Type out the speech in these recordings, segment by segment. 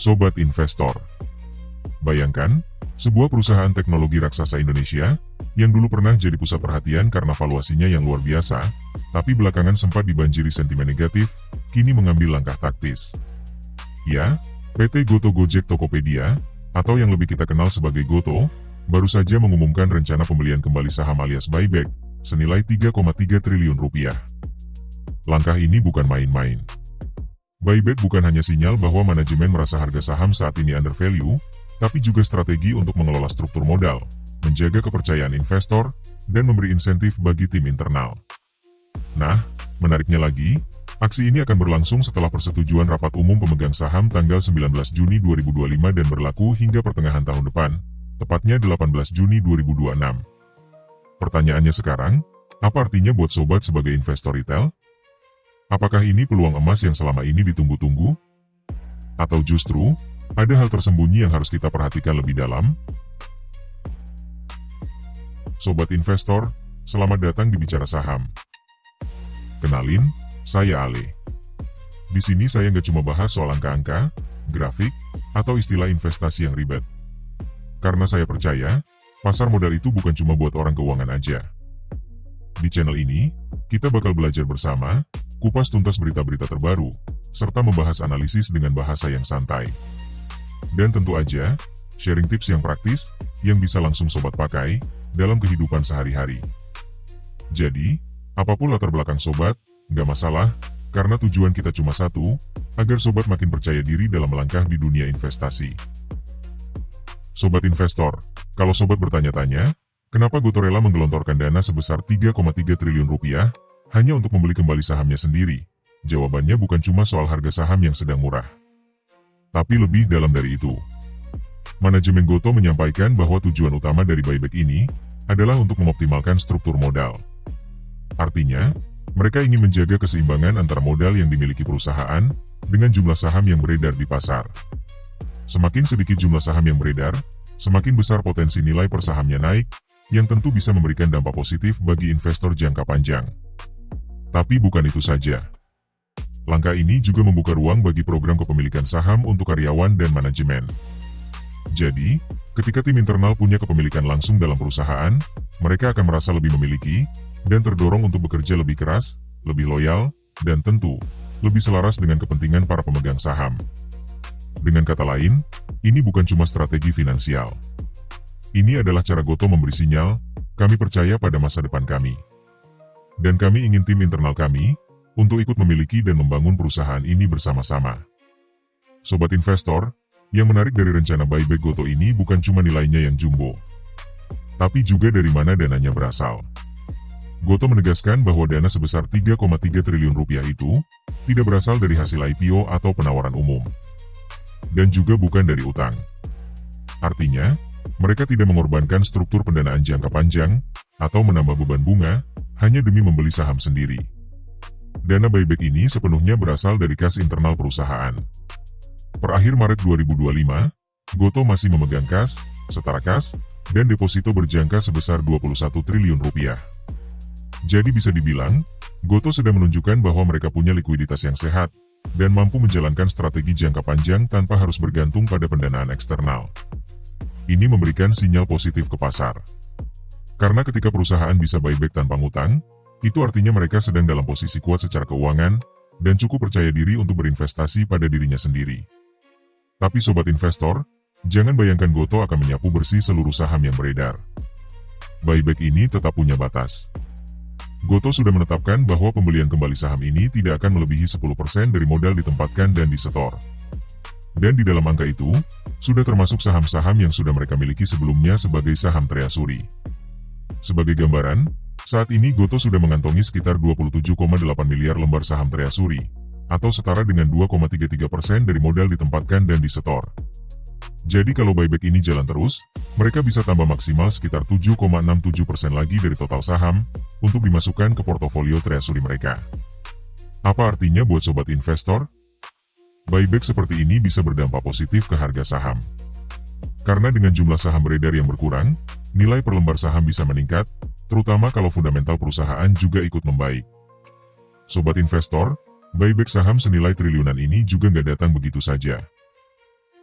Sobat Investor. Bayangkan, sebuah perusahaan teknologi raksasa Indonesia, yang dulu pernah jadi pusat perhatian karena valuasinya yang luar biasa, tapi belakangan sempat dibanjiri sentimen negatif, kini mengambil langkah taktis. Ya, PT Goto Gojek Tokopedia, atau yang lebih kita kenal sebagai Goto, baru saja mengumumkan rencana pembelian kembali saham alias buyback, senilai 3,3 triliun rupiah. Langkah ini bukan main-main. Buyback bukan hanya sinyal bahwa manajemen merasa harga saham saat ini undervalue, tapi juga strategi untuk mengelola struktur modal, menjaga kepercayaan investor, dan memberi insentif bagi tim internal. Nah, menariknya lagi, aksi ini akan berlangsung setelah persetujuan rapat umum pemegang saham tanggal 19 Juni 2025 dan berlaku hingga pertengahan tahun depan, tepatnya 18 Juni 2026. Pertanyaannya sekarang, apa artinya buat sobat sebagai investor retail? Apakah ini peluang emas yang selama ini ditunggu-tunggu? Atau justru, ada hal tersembunyi yang harus kita perhatikan lebih dalam? Sobat investor, selamat datang di Bicara Saham. Kenalin, saya Ale. Di sini saya nggak cuma bahas soal angka-angka, grafik, atau istilah investasi yang ribet. Karena saya percaya, pasar modal itu bukan cuma buat orang keuangan aja. Di channel ini, kita bakal belajar bersama, kupas tuntas berita-berita terbaru, serta membahas analisis dengan bahasa yang santai. Dan tentu aja, sharing tips yang praktis, yang bisa langsung sobat pakai, dalam kehidupan sehari-hari. Jadi, apapun latar belakang sobat, nggak masalah, karena tujuan kita cuma satu, agar sobat makin percaya diri dalam melangkah di dunia investasi. Sobat investor, kalau sobat bertanya-tanya, kenapa Goto rela menggelontorkan dana sebesar 3,3 triliun rupiah, hanya untuk membeli kembali sahamnya sendiri? Jawabannya bukan cuma soal harga saham yang sedang murah. Tapi lebih dalam dari itu. Manajemen Goto menyampaikan bahwa tujuan utama dari buyback ini, adalah untuk mengoptimalkan struktur modal. Artinya, mereka ingin menjaga keseimbangan antara modal yang dimiliki perusahaan, dengan jumlah saham yang beredar di pasar. Semakin sedikit jumlah saham yang beredar, semakin besar potensi nilai per sahamnya naik, yang tentu bisa memberikan dampak positif bagi investor jangka panjang. Tapi bukan itu saja. Langkah ini juga membuka ruang bagi program kepemilikan saham untuk karyawan dan manajemen. Jadi, ketika tim internal punya kepemilikan langsung dalam perusahaan, mereka akan merasa lebih memiliki, dan terdorong untuk bekerja lebih keras, lebih loyal, dan tentu, lebih selaras dengan kepentingan para pemegang saham. Dengan kata lain, ini bukan cuma strategi finansial. Ini adalah cara Goto memberi sinyal, kami percaya pada masa depan kami. Dan kami ingin tim internal kami, untuk ikut memiliki dan membangun perusahaan ini bersama-sama. Sobat investor, yang menarik dari rencana buyback Goto ini bukan cuma nilainya yang jumbo. Tapi juga dari mana dananya berasal. Goto menegaskan bahwa dana sebesar 3,3 triliun rupiah itu, tidak berasal dari hasil IPO atau penawaran umum. Dan juga bukan dari utang. Artinya, mereka tidak mengorbankan struktur pendanaan jangka panjang, atau menambah beban bunga, hanya demi membeli saham sendiri. Dana buyback ini sepenuhnya berasal dari kas internal perusahaan. Per akhir Maret 2025, Goto masih memegang kas, setara kas, dan deposito berjangka sebesar 21 triliun rupiah. Jadi bisa dibilang, Goto sedang menunjukkan bahwa mereka punya likuiditas yang sehat, dan mampu menjalankan strategi jangka panjang tanpa harus bergantung pada pendanaan eksternal. Ini memberikan sinyal positif ke pasar. Karena ketika perusahaan bisa buyback tanpa ngutang, itu artinya mereka sedang dalam posisi kuat secara keuangan, dan cukup percaya diri untuk berinvestasi pada dirinya sendiri. Tapi sobat investor, jangan bayangkan Goto akan menyapu bersih seluruh saham yang beredar. Buyback ini tetap punya batas. Goto sudah menetapkan bahwa pembelian kembali saham ini tidak akan melebihi 10% dari modal ditempatkan dan disetor. Dan di dalam angka itu, sudah termasuk saham-saham yang sudah mereka miliki sebelumnya sebagai saham treasury. Sebagai gambaran, saat ini Goto sudah mengantongi sekitar 27,8 miliar lembar saham treasury, atau setara dengan 2,33% dari modal ditempatkan dan disetor. Jadi kalau buyback ini jalan terus, mereka bisa tambah maksimal sekitar 7,67% lagi dari total saham, untuk dimasukkan ke portofolio treasury mereka. Apa artinya buat sobat investor? Buyback seperti ini bisa berdampak positif ke harga saham. Karena dengan jumlah saham beredar yang berkurang, nilai per lembar saham bisa meningkat, terutama kalau fundamental perusahaan juga ikut membaik. Sobat investor, buyback saham senilai triliunan ini juga nggak datang begitu saja.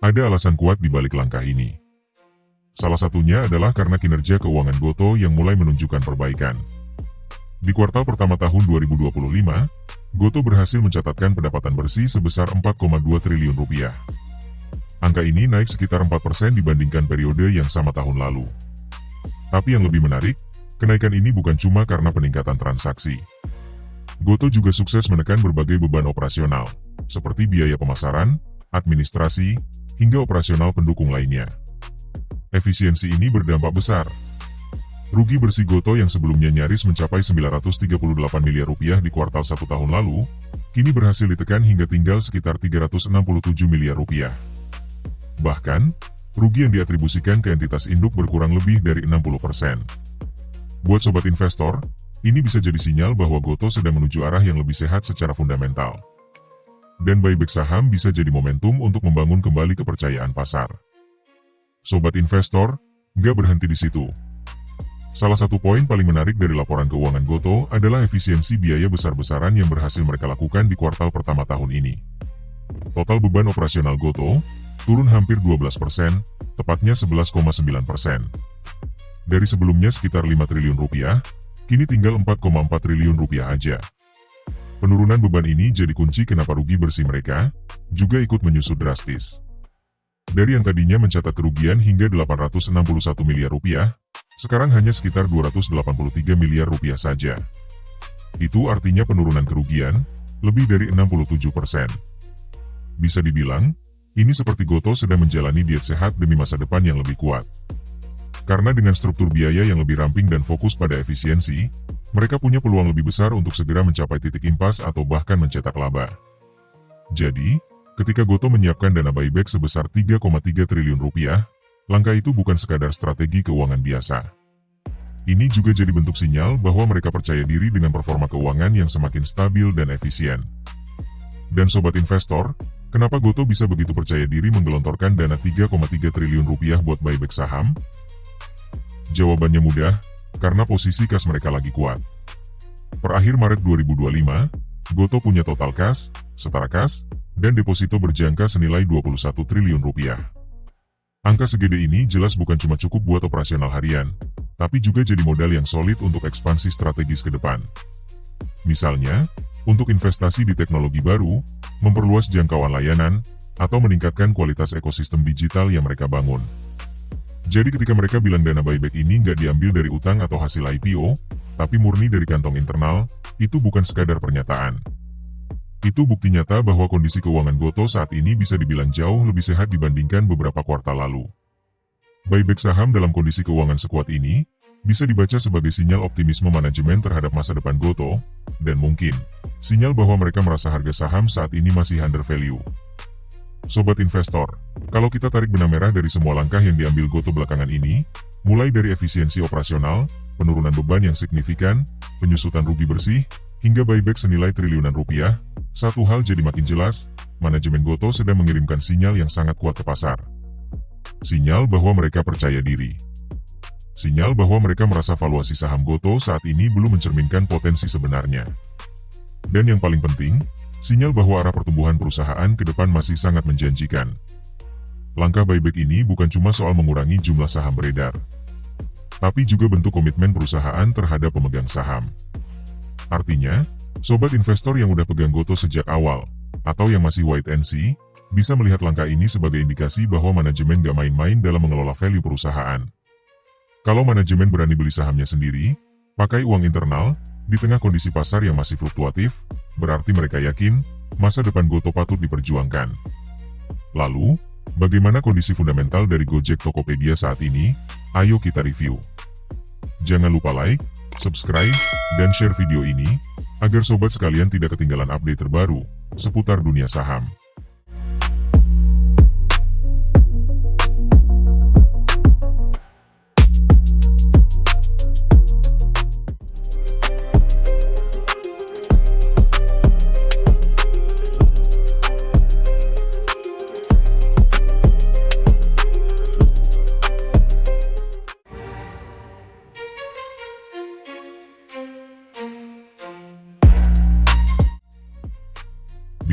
Ada alasan kuat di balik langkah ini. Salah satunya adalah karena kinerja keuangan Gotoh yang mulai menunjukkan perbaikan. Di kuartal pertama tahun 2025, Gotoh berhasil mencatatkan pendapatan bersih sebesar 4,2 triliun rupiah. Angka ini naik sekitar 4% dibandingkan periode yang sama tahun lalu. Tapi yang lebih menarik, kenaikan ini bukan cuma karena peningkatan transaksi. Gotoh juga sukses menekan berbagai beban operasional, seperti biaya pemasaran, administrasi, hingga operasional pendukung lainnya. Efisiensi ini berdampak besar. Rugi bersih Gotoh yang sebelumnya nyaris mencapai 938 miliar rupiah di kuartal 1 tahun lalu, kini berhasil ditekan hingga tinggal sekitar 367 miliar rupiah. Bahkan, rugi yang diatribusikan ke entitas induk berkurang lebih dari 60%. Buat sobat investor, ini bisa jadi sinyal bahwa Gotoh sedang menuju arah yang lebih sehat secara fundamental. Dan buyback saham bisa jadi momentum untuk membangun kembali kepercayaan pasar. Sobat investor, nggak berhenti di situ. Salah satu poin paling menarik dari laporan keuangan Gotoh adalah efisiensi biaya besar-besaran yang berhasil mereka lakukan di kuartal pertama tahun ini. Total beban operasional Gotoh turun hampir 12%, tepatnya 11,9%. Dari sebelumnya sekitar 5 triliun rupiah, kini tinggal 4,4 triliun rupiah aja. Penurunan beban ini jadi kunci kenapa rugi bersih mereka juga ikut menyusut drastis. Dari yang tadinya mencatat kerugian hingga 861 miliar rupiah, sekarang hanya sekitar 283 miliar rupiah saja. Itu artinya penurunan kerugian lebih dari 67%. Bisa dibilang, ini seperti Gotoh sedang menjalani diet sehat demi masa depan yang lebih kuat. Karena dengan struktur biaya yang lebih ramping dan fokus pada efisiensi, mereka punya peluang lebih besar untuk segera mencapai titik impas atau bahkan mencetak laba. Jadi, ketika Gotoh menyiapkan dana buyback sebesar 3,3 triliun rupiah, langkah itu bukan sekadar strategi keuangan biasa. Ini juga jadi bentuk sinyal bahwa mereka percaya diri dengan performa keuangan yang semakin stabil dan efisien. Dan sobat investor, kenapa Gotoh bisa begitu percaya diri menggelontorkan dana 3,3 triliun rupiah buat buyback saham? Jawabannya mudah, karena posisi kas mereka lagi kuat. Per akhir Maret 2025, Gotoh punya total kas, setara kas, dan deposito berjangka senilai 21 triliun rupiah. Angka segede ini jelas bukan cuma cukup buat operasional harian, tapi juga jadi modal yang solid untuk ekspansi strategis ke depan. Misalnya, untuk investasi di teknologi baru, memperluas jangkauan layanan, atau meningkatkan kualitas ekosistem digital yang mereka bangun. Jadi ketika mereka bilang dana buyback ini nggak diambil dari utang atau hasil IPO, tapi murni dari kantong internal, itu bukan sekadar pernyataan. Itu bukti nyata bahwa kondisi keuangan Gotoh saat ini bisa dibilang jauh lebih sehat dibandingkan beberapa kuartal lalu. Buyback saham dalam kondisi keuangan sekuat ini, bisa dibaca sebagai sinyal optimisme manajemen terhadap masa depan Gotoh, dan mungkin, sinyal bahwa mereka merasa harga saham saat ini masih under value. Sobat investor, kalau kita tarik benang merah dari semua langkah yang diambil Gotoh belakangan ini, mulai dari efisiensi operasional, penurunan beban yang signifikan, penyusutan rugi bersih, hingga buyback senilai triliunan rupiah, satu hal jadi makin jelas, manajemen Gotoh sedang mengirimkan sinyal yang sangat kuat ke pasar. Sinyal bahwa mereka percaya diri. Sinyal bahwa mereka merasa valuasi saham Gotoh saat ini belum mencerminkan potensi sebenarnya. Dan yang paling penting, sinyal bahwa arah pertumbuhan perusahaan ke depan masih sangat menjanjikan. Langkah buyback ini bukan cuma soal mengurangi jumlah saham beredar, tapi juga bentuk komitmen perusahaan terhadap pemegang saham. Artinya, sobat investor yang udah pegang Gotoh sejak awal, atau yang masih wait and see, bisa melihat langkah ini sebagai indikasi bahwa manajemen gak main-main dalam mengelola value perusahaan. Kalau manajemen berani beli sahamnya sendiri, pakai uang internal, di tengah kondisi pasar yang masih fluktuatif, berarti mereka yakin, masa depan Gotoh patut diperjuangkan. Lalu, bagaimana kondisi fundamental dari Gojek Tokopedia saat ini? Ayo kita review. Jangan lupa like, subscribe, dan share video ini, agar sobat sekalian tidak ketinggalan update terbaru, seputar dunia saham.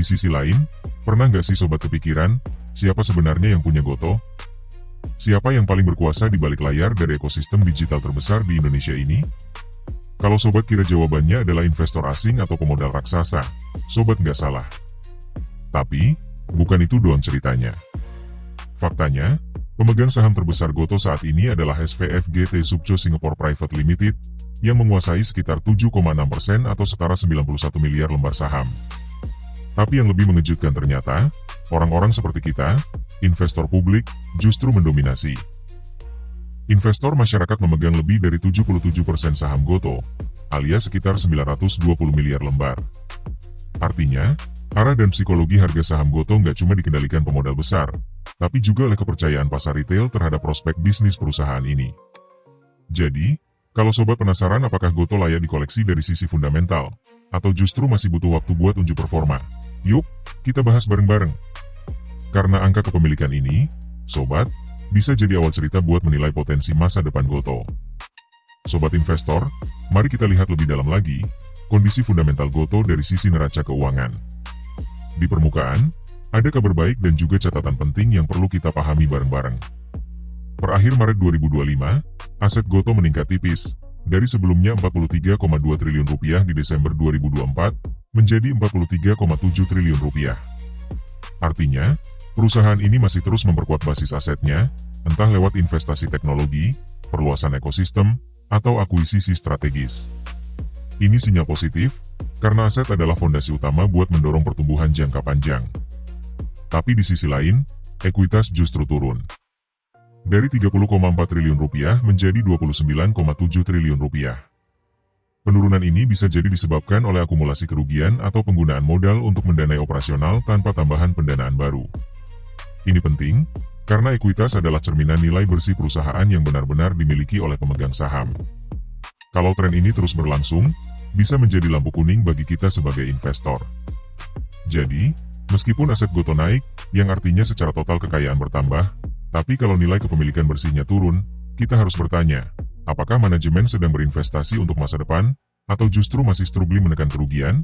Di sisi lain, Pernah nggak sih sobat kepikiran, siapa sebenarnya yang punya Goto? Siapa yang paling berkuasa di balik layar dari ekosistem digital terbesar di Indonesia ini? Kalau sobat kira jawabannya adalah investor asing atau pemodal raksasa, sobat nggak salah. Tapi, bukan itu doang ceritanya. Faktanya, pemegang saham terbesar Goto saat ini adalah SVFGT Supco Singapore Private Limited, yang menguasai sekitar 7,6% atau setara 91 miliar lembar saham. Tapi yang lebih mengejutkan ternyata, orang-orang seperti kita, investor publik, justru mendominasi. Investor masyarakat memegang lebih dari 77% saham Goto, alias sekitar 920 miliar lembar. Artinya, arah dan psikologi harga saham Goto nggak cuma dikendalikan pemodal besar, tapi juga oleh kepercayaan pasar retail terhadap prospek bisnis perusahaan ini. Jadi, kalau sobat penasaran apakah Goto layak dikoleksi dari sisi fundamental, atau justru masih butuh waktu buat unjuk performa, yuk, kita bahas bareng-bareng. Karena angka kepemilikan ini, sobat, bisa jadi awal cerita buat menilai potensi masa depan Goto. Sobat investor, mari kita lihat lebih dalam lagi, kondisi fundamental Goto dari sisi neraca keuangan. Di permukaan, ada kabar baik dan juga catatan penting yang perlu kita pahami bareng-bareng. Per akhir Maret 2025, aset Goto meningkat tipis, dari sebelumnya 43,2 triliun rupiah di Desember 2024, menjadi 43,7 triliun rupiah. Artinya, perusahaan ini masih terus memperkuat basis asetnya, entah lewat investasi teknologi, perluasan ekosistem, atau akuisisi strategis. Ini sinyal positif, karena aset adalah fondasi utama buat mendorong pertumbuhan jangka panjang. Tapi di sisi lain, ekuitas justru turun. Dari 30,4 triliun rupiah menjadi 29,7 triliun rupiah. Penurunan ini bisa jadi disebabkan oleh akumulasi kerugian atau penggunaan modal untuk mendanai operasional tanpa tambahan pendanaan baru. Ini penting, karena ekuitas adalah cerminan nilai bersih perusahaan yang benar-benar dimiliki oleh pemegang saham. Kalau tren ini terus berlangsung, bisa menjadi lampu kuning bagi kita sebagai investor. Jadi, meskipun aset Goto naik, yang artinya secara total kekayaan bertambah, tapi kalau nilai kepemilikan bersihnya turun, kita harus bertanya, apakah manajemen sedang berinvestasi untuk masa depan, atau justru masih struggling menekan kerugian?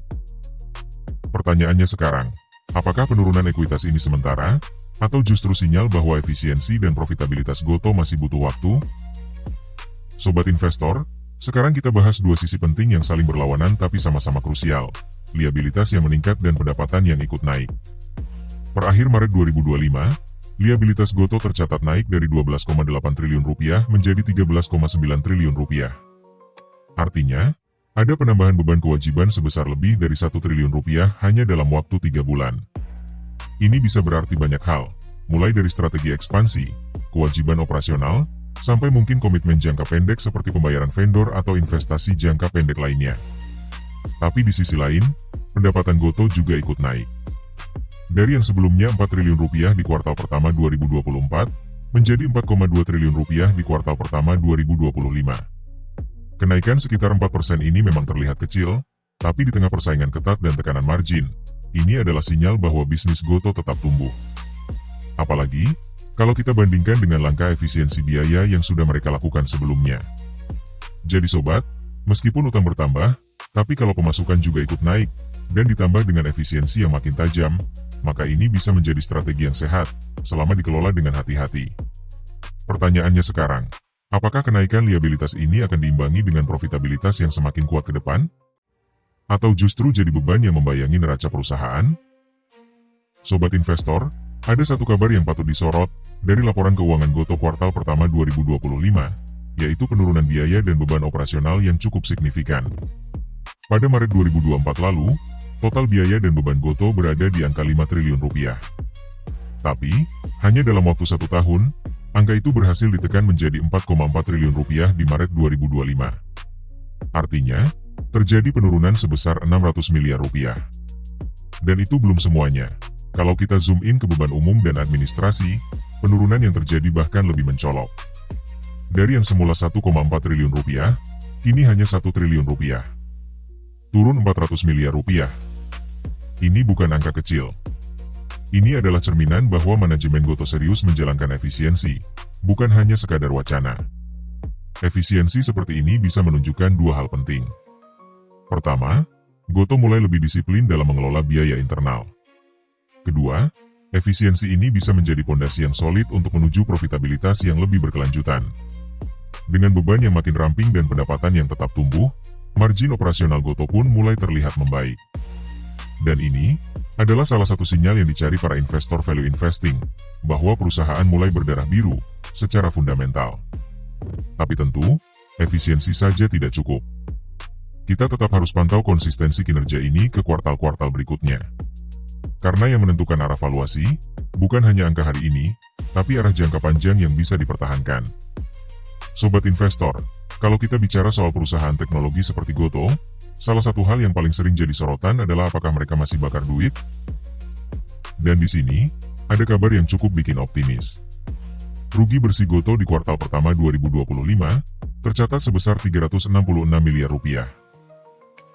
Pertanyaannya sekarang, apakah penurunan ekuitas ini sementara, atau justru sinyal bahwa efisiensi dan profitabilitas Goto masih butuh waktu? Sobat investor, sekarang kita bahas dua sisi penting yang saling berlawanan tapi sama-sama krusial, liabilitas yang meningkat dan pendapatan yang ikut naik. Per akhir Maret 2025, liabilitas Goto tercatat naik dari 12,8 triliun rupiah menjadi 13,9 triliun rupiah. Artinya, ada penambahan beban kewajiban sebesar lebih dari 1 triliun rupiah hanya dalam waktu 3 bulan. Ini bisa berarti banyak hal, mulai dari strategi ekspansi, kewajiban operasional, sampai mungkin komitmen jangka pendek seperti pembayaran vendor atau investasi jangka pendek lainnya. Tapi di sisi lain, pendapatan Goto juga ikut naik. Dari yang sebelumnya 4 triliun rupiah di kuartal pertama 2024, menjadi 4,2 triliun rupiah di kuartal pertama 2025. Kenaikan sekitar 4% ini memang terlihat kecil, tapi di tengah persaingan ketat dan tekanan margin, ini adalah sinyal bahwa bisnis Goto tetap tumbuh. Apalagi, kalau kita bandingkan dengan langkah efisiensi biaya yang sudah mereka lakukan sebelumnya. Jadi sobat, meskipun utang bertambah, tapi kalau pemasukan juga ikut naik, dan ditambah dengan efisiensi yang makin tajam, maka ini bisa menjadi strategi yang sehat, selama dikelola dengan hati-hati. Pertanyaannya sekarang, apakah kenaikan liabilitas ini akan diimbangi dengan profitabilitas yang semakin kuat ke depan? Atau justru jadi beban yang membayangi neraca perusahaan? Sobat investor, ada satu kabar yang patut disorot, dari laporan keuangan Goto kuartal pertama 2025, yaitu penurunan biaya dan beban operasional yang cukup signifikan. Pada Maret 2024 lalu, total biaya dan beban Goto berada di angka 5 triliun rupiah. Tapi, hanya dalam waktu 1 tahun, angka itu berhasil ditekan menjadi 4,4 triliun rupiah di Maret 2025. Artinya, terjadi penurunan sebesar 600 miliar rupiah. Dan itu belum semuanya. Kalau kita zoom in ke beban umum dan administrasi, penurunan yang terjadi bahkan lebih mencolok. Dari yang semula 1,4 triliun rupiah, kini hanya 1 triliun rupiah. Turun 400 miliar rupiah. Ini bukan angka kecil. Ini adalah cerminan bahwa manajemen Goto serius menjalankan efisiensi, bukan hanya sekadar wacana. Efisiensi seperti ini bisa menunjukkan dua hal penting. Pertama, Goto mulai lebih disiplin dalam mengelola biaya internal. Kedua, efisiensi ini bisa menjadi pondasi yang solid untuk menuju profitabilitas yang lebih berkelanjutan. Dengan beban yang makin ramping dan pendapatan yang tetap tumbuh, margin operasional Gotoh pun mulai terlihat membaik. Dan ini adalah salah satu sinyal yang dicari para investor value investing, bahwa perusahaan mulai berdarah biru secara fundamental. Tapi tentu, efisiensi saja tidak cukup. Kita tetap harus pantau konsistensi kinerja ini ke kuartal-kuartal berikutnya. Karena yang menentukan arah valuasi, bukan hanya angka hari ini, tapi arah jangka panjang yang bisa dipertahankan. Sobat investor, kalau kita bicara soal perusahaan teknologi seperti Gotoh, salah satu hal yang paling sering jadi sorotan adalah apakah mereka masih bakar duit? Dan di sini, ada kabar yang cukup bikin optimis. Rugi bersih Gotoh di kuartal pertama 2025, tercatat sebesar 366 miliar rupiah.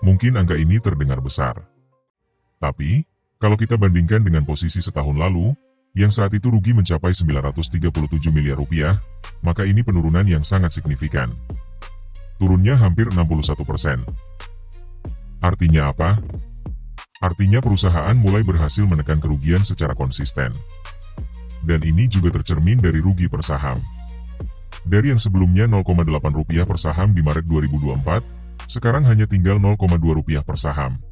Mungkin angka ini terdengar besar. Tapi, kalau kita bandingkan dengan posisi setahun lalu, yang saat itu rugi mencapai 937 miliar rupiah, maka ini penurunan yang sangat signifikan. Turunnya hampir 61%. Artinya apa? Artinya perusahaan mulai berhasil menekan kerugian secara konsisten. Dan ini juga tercermin dari rugi per saham. Dari yang sebelumnya 0,8 rupiah per saham di Maret 2024, sekarang hanya tinggal 0,2 rupiah per saham.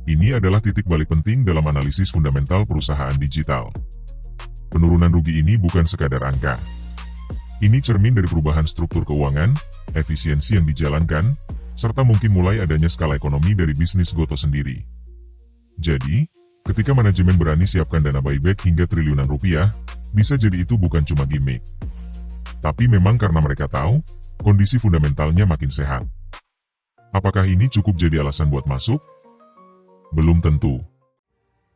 Ini adalah titik balik penting dalam analisis fundamental perusahaan digital. Penurunan rugi ini bukan sekadar angka. Ini cermin dari perubahan struktur keuangan, efisiensi yang dijalankan, serta mungkin mulai adanya skala ekonomi dari bisnis Gotoh sendiri. Jadi, ketika manajemen berani siapkan dana buyback hingga triliunan rupiah, bisa jadi itu bukan cuma gimmick. Tapi memang karena mereka tahu, kondisi fundamentalnya makin sehat. Apakah ini cukup jadi alasan buat masuk? Belum tentu.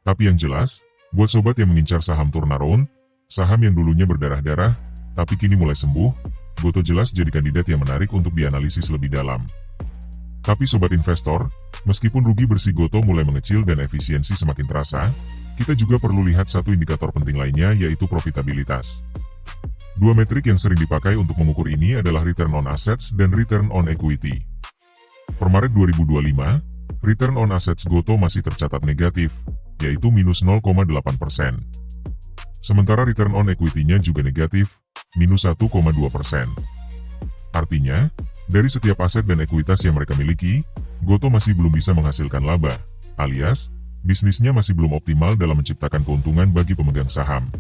Tapi yang jelas, buat sobat yang mengincar saham turnaround, saham yang dulunya berdarah-darah, tapi kini mulai sembuh, Gotoh jelas jadi kandidat yang menarik untuk dianalisis lebih dalam. Tapi sobat investor, meskipun rugi bersih Gotoh mulai mengecil dan efisiensi semakin terasa, kita juga perlu lihat satu indikator penting lainnya, yaitu profitabilitas. Dua metrik yang sering dipakai untuk mengukur ini adalah return on assets dan return on equity. Per Maret 2025, return on assets Gotoh masih tercatat negatif, yaitu minus 0,8%. Sementara return on equity-nya juga negatif, minus 1,2%. Artinya, dari setiap aset dan ekuitas yang mereka miliki, Gotoh masih belum bisa menghasilkan laba, alias, bisnisnya masih belum optimal dalam menciptakan keuntungan bagi pemegang saham.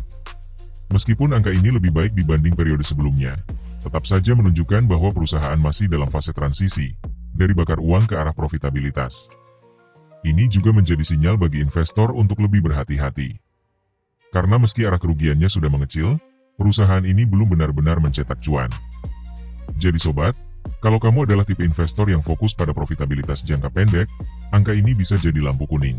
Meskipun angka ini lebih baik dibanding periode sebelumnya, tetap saja menunjukkan bahwa perusahaan masih dalam fase transisi, dari bakar uang ke arah profitabilitas. Ini juga menjadi sinyal bagi investor untuk lebih berhati-hati. Karena meski arah kerugiannya sudah mengecil, perusahaan ini belum benar-benar mencetak cuan. Jadi sobat, kalau kamu adalah tipe investor yang fokus pada profitabilitas jangka pendek, angka ini bisa jadi lampu kuning.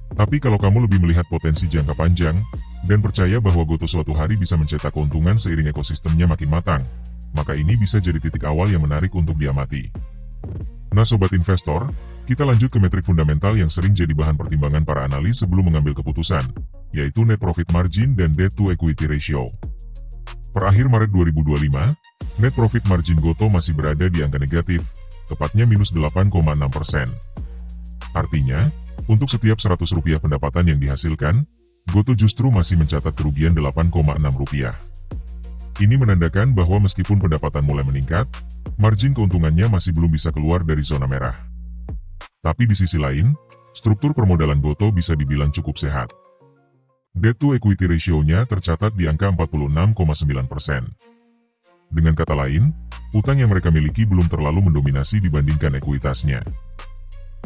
Tapi kalau kamu lebih melihat potensi jangka panjang, dan percaya bahwa Gotoh suatu hari bisa mencetak keuntungan seiring ekosistemnya makin matang, maka ini bisa jadi titik awal yang menarik untuk diamati. Nah sobat investor, kita lanjut ke metrik fundamental yang sering jadi bahan pertimbangan para analis sebelum mengambil keputusan, yaitu net profit margin dan debt to equity ratio. Per akhir Maret 2025, net profit margin Gotoh masih berada di angka negatif, tepatnya minus 8,6%. Artinya, untuk setiap 100 rupiah pendapatan yang dihasilkan, Gotoh justru masih mencatat kerugian 8,6 rupiah. Ini menandakan bahwa meskipun pendapatan mulai meningkat, margin keuntungannya masih belum bisa keluar dari zona merah. Tapi di sisi lain, struktur permodalan Gotoh bisa dibilang cukup sehat. Debt to equity ratio-nya tercatat di angka 46,9%. Dengan kata lain, utang yang mereka miliki belum terlalu mendominasi dibandingkan ekuitasnya.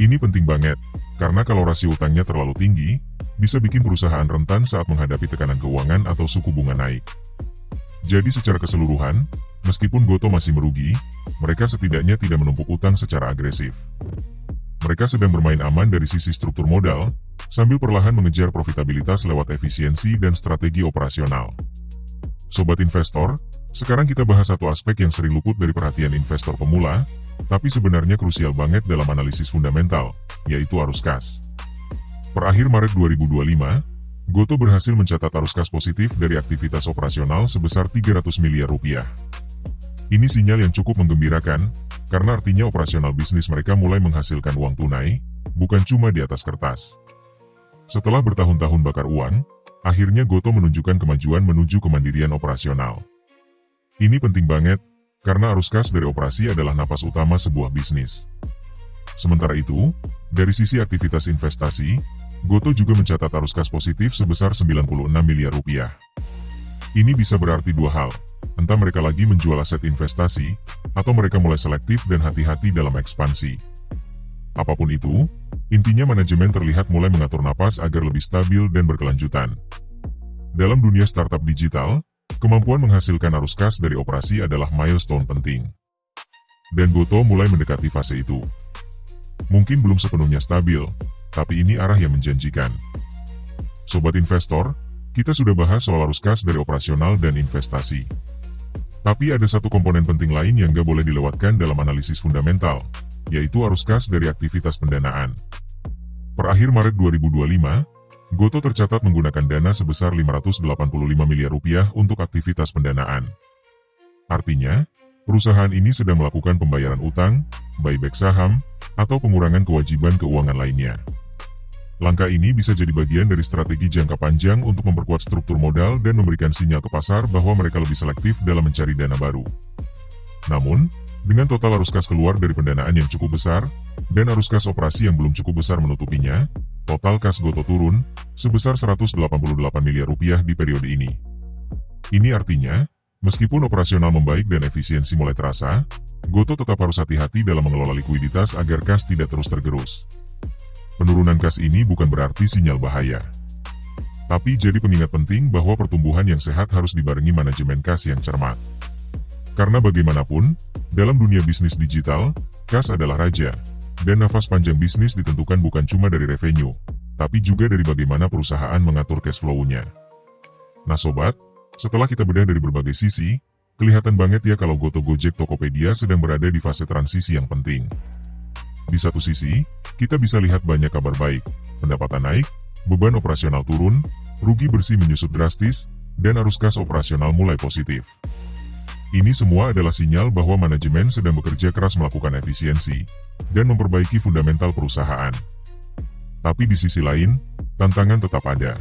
Ini penting banget, karena kalau rasio utangnya terlalu tinggi, bisa bikin perusahaan rentan saat menghadapi tekanan keuangan atau suku bunga naik. Jadi secara keseluruhan, meskipun Gotoh masih merugi, mereka setidaknya tidak menumpuk utang secara agresif. Mereka sedang bermain aman dari sisi struktur modal, sambil perlahan mengejar profitabilitas lewat efisiensi dan strategi operasional. Sobat investor, sekarang kita bahas satu aspek yang sering luput dari perhatian investor pemula, tapi sebenarnya krusial banget dalam analisis fundamental, yaitu arus kas. Per akhir Maret 2025, Gotoh berhasil mencatat arus kas positif dari aktivitas operasional sebesar 300 miliar rupiah. Ini sinyal yang cukup menggembirakan, karena artinya operasional bisnis mereka mulai menghasilkan uang tunai, bukan cuma di atas kertas. Setelah bertahun-tahun bakar uang, akhirnya Gotoh menunjukkan kemajuan menuju kemandirian operasional. Ini penting banget, karena arus kas dari operasi adalah napas utama sebuah bisnis. Sementara itu, dari sisi aktivitas investasi, Gotoh juga mencatat arus kas positif sebesar 96 miliar rupiah. Ini bisa berarti dua hal, entah mereka lagi menjual aset investasi, atau mereka mulai selektif dan hati-hati dalam ekspansi. Apapun itu, intinya manajemen terlihat mulai mengatur napas agar lebih stabil dan berkelanjutan. Dalam dunia startup digital, kemampuan menghasilkan arus kas dari operasi adalah milestone penting. Dan Gotoh mulai mendekati fase itu. Mungkin belum sepenuhnya stabil, tapi ini arah yang menjanjikan. Sobat investor, kita sudah bahas soal arus kas dari operasional dan investasi. Tapi ada satu komponen penting lain yang gak boleh dilewatkan dalam analisis fundamental, yaitu arus kas dari aktivitas pendanaan. Per akhir Maret 2025, Gotoh tercatat menggunakan dana sebesar 585 miliar rupiah untuk aktivitas pendanaan. Artinya, perusahaan ini sedang melakukan pembayaran utang, buyback saham, atau pengurangan kewajiban keuangan lainnya. Langkah ini bisa jadi bagian dari strategi jangka panjang untuk memperkuat struktur modal dan memberikan sinyal ke pasar bahwa mereka lebih selektif dalam mencari dana baru. Namun, dengan total arus kas keluar dari pendanaan yang cukup besar, dan arus kas operasi yang belum cukup besar menutupinya, total kas Gotoh turun sebesar 188 miliar rupiah di periode ini. Ini artinya, meskipun operasional membaik dan efisiensi mulai terasa, Gotoh tetap harus hati-hati dalam mengelola likuiditas agar kas tidak terus tergerus. Penurunan kas ini bukan berarti sinyal bahaya. Tapi jadi pengingat penting bahwa pertumbuhan yang sehat harus dibarengi manajemen kas yang cermat. Karena bagaimanapun, dalam dunia bisnis digital, kas adalah raja, dan nafas panjang bisnis ditentukan bukan cuma dari revenue, tapi juga dari bagaimana perusahaan mengatur cash flow-nya. Nah sobat, setelah kita bedah dari berbagai sisi, kelihatan banget ya kalau Gotoh Gojek Tokopedia sedang berada di fase transisi yang penting. Di satu sisi, kita bisa lihat banyak kabar baik, pendapatan naik, beban operasional turun, rugi bersih menyusut drastis, dan arus kas operasional mulai positif. Ini semua adalah sinyal bahwa manajemen sedang bekerja keras melakukan efisiensi, dan memperbaiki fundamental perusahaan. Tapi di sisi lain, tantangan tetap ada.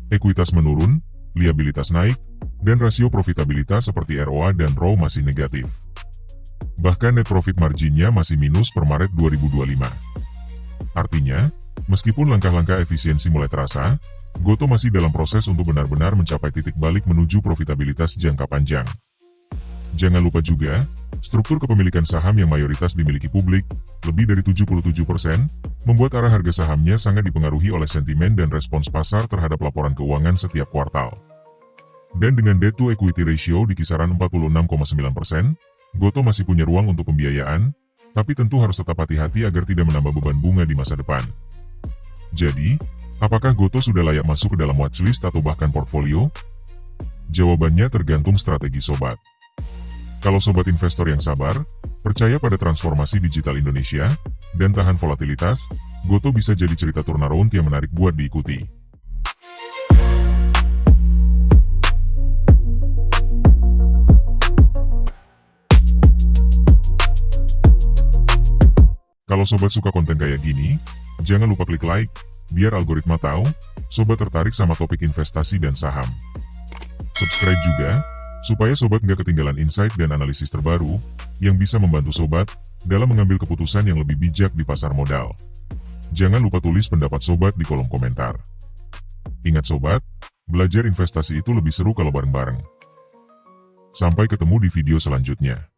Ekuitas menurun, liabilitas naik, dan rasio profitabilitas seperti ROA dan ROE masih negatif. Bahkan net profit marginnya masih minus per Maret 2025. Artinya, meskipun langkah-langkah efisiensi mulai terasa, Gotoh masih dalam proses untuk benar-benar mencapai titik balik menuju profitabilitas jangka panjang. Jangan lupa juga, struktur kepemilikan saham yang mayoritas dimiliki publik, lebih dari 77%, membuat arah harga sahamnya sangat dipengaruhi oleh sentimen dan respons pasar terhadap laporan keuangan setiap kuartal. Dan dengan debt to equity ratio di kisaran 46,9%, Gotoh masih punya ruang untuk pembiayaan, tapi tentu harus tetap hati-hati agar tidak menambah beban bunga di masa depan. Jadi, apakah Gotoh sudah layak masuk ke dalam watchlist atau bahkan portfolio? Jawabannya tergantung strategi sobat. Kalau sobat investor yang sabar, percaya pada transformasi digital Indonesia, dan tahan volatilitas, Gotoh bisa jadi cerita turnaround yang menarik buat diikuti. Kalau sobat suka konten kayak gini, jangan lupa klik like, biar algoritma tahu, sobat tertarik sama topik investasi dan saham. Subscribe juga, supaya sobat nggak ketinggalan insight dan analisis terbaru, yang bisa membantu sobat, dalam mengambil keputusan yang lebih bijak di pasar modal. Jangan lupa tulis pendapat sobat di kolom komentar. Ingat sobat, belajar investasi itu lebih seru kalau bareng-bareng. Sampai ketemu di video selanjutnya.